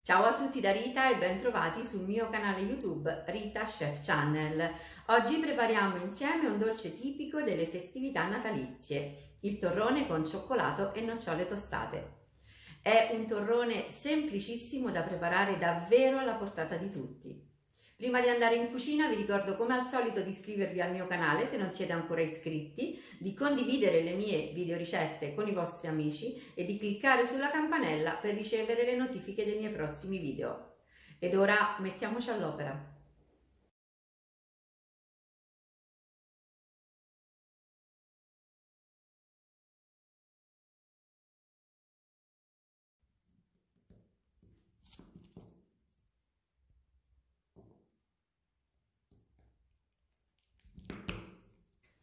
Ciao a tutti da Rita e ben trovati sul mio canale YouTube Rita Chef Channel. Oggi prepariamo insieme un dolce tipico delle festività natalizie, il torrone con cioccolato e nocciole tostate. È un torrone semplicissimo da preparare, davvero alla portata di tutti. Prima di andare in cucina vi ricordo come al solito di iscrivervi al mio canale se non siete ancora iscritti, di condividere le mie videoricette con i vostri amici e di cliccare sulla campanella per ricevere le notifiche dei miei prossimi video. Ed ora mettiamoci all'opera.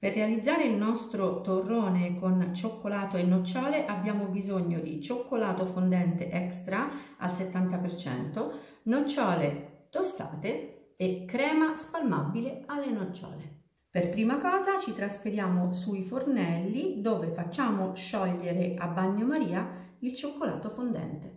Per realizzare il nostro torrone con cioccolato e nocciole abbiamo bisogno di cioccolato fondente extra al 70%, nocciole tostate e crema spalmabile alle nocciole. Per prima cosa ci trasferiamo sui fornelli dove facciamo sciogliere a bagnomaria il cioccolato fondente.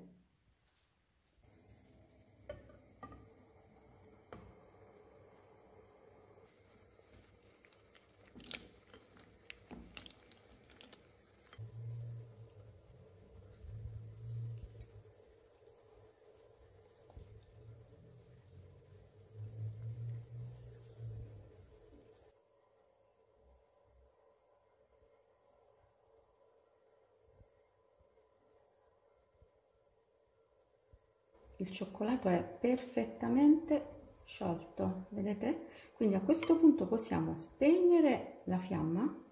Il cioccolato è perfettamente sciolto, vedete? Quindi a questo punto possiamo spegnere la fiamma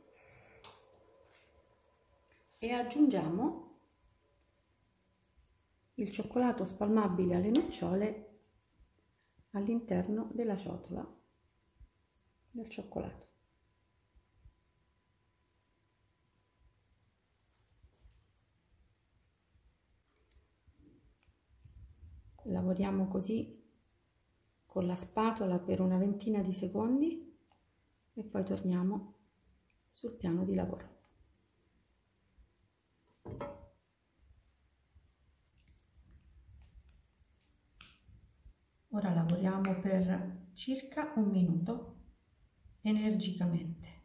e aggiungiamo il cioccolato spalmabile alle nocciole all'interno della ciotola del cioccolato. Lavoriamo così con la spatola per una ventina di secondi e poi torniamo sul piano di lavoro. Ora lavoriamo per circa un minuto energicamente.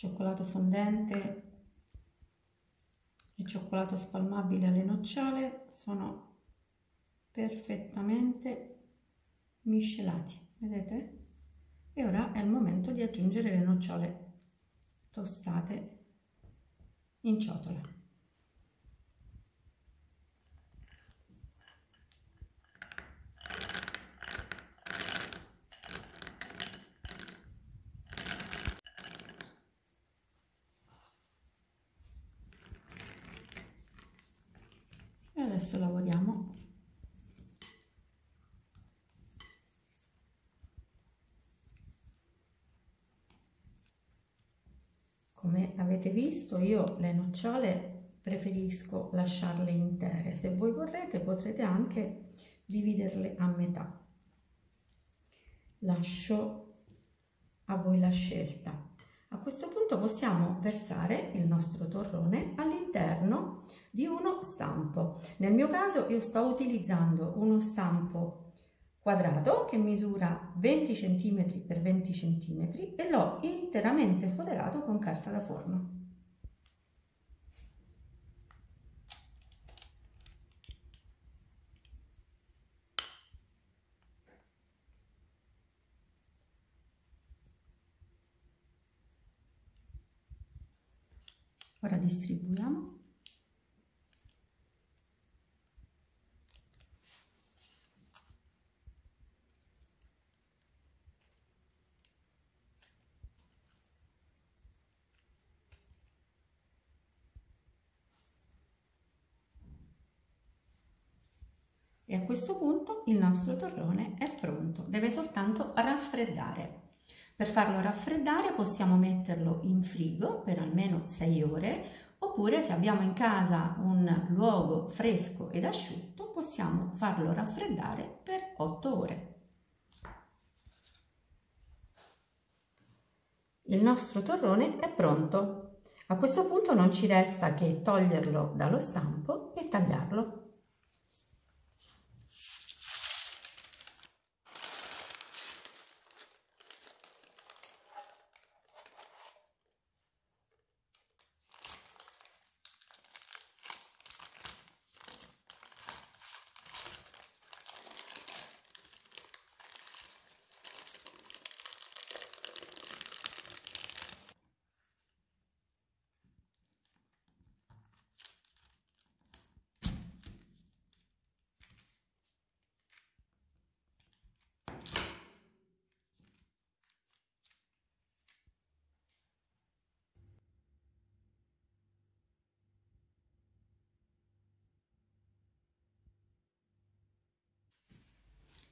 Cioccolato fondente e cioccolato spalmabile alle nocciole sono perfettamente miscelati, vedete? E ora è il momento di aggiungere le nocciole tostate in ciotola. E adesso lavoriamo come avete visto. Io le nocciole preferisco lasciarle intere, se voi vorrete potrete anche dividerle a metà, lascio a voi la scelta. A questo punto possiamo versare il nostro torrone all'interno di uno stampo. Nel mio caso io sto utilizzando uno stampo quadrato che misura 20 cm per 20 cm e l'ho interamente foderato con carta da forno. Ora distribuiamo. E a questo punto il nostro torrone è pronto, deve soltanto raffreddare. Per farlo raffreddare possiamo metterlo in frigo per almeno 6 ore, oppure se abbiamo in casa un luogo fresco ed asciutto possiamo farlo raffreddare per 8 ore. Il nostro torrone è pronto. A questo punto non ci resta che toglierlo dallo stampo e tagliarlo.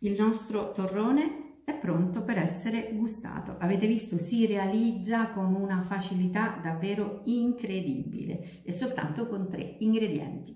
Il nostro torrone è pronto per essere gustato. Avete visto, si realizza con una facilità davvero incredibile e soltanto con 3 ingredienti.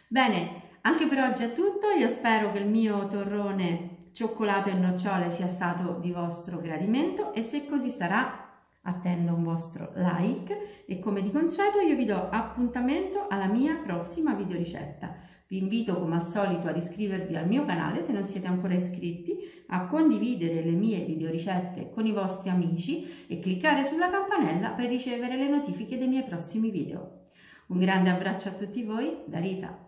Bene, anche per oggi è tutto. Io spero che il mio torrone cioccolato e nocciole sia stato di vostro gradimento e se così sarà attendo un vostro like e come di consueto io vi do appuntamento alla mia prossima videoricetta. Vi invito come al solito ad iscrivervi al mio canale se non siete ancora iscritti, a condividere le mie videoricette con i vostri amici e cliccare sulla campanella per ricevere le notifiche dei miei prossimi video. Un grande abbraccio a tutti voi da Rita.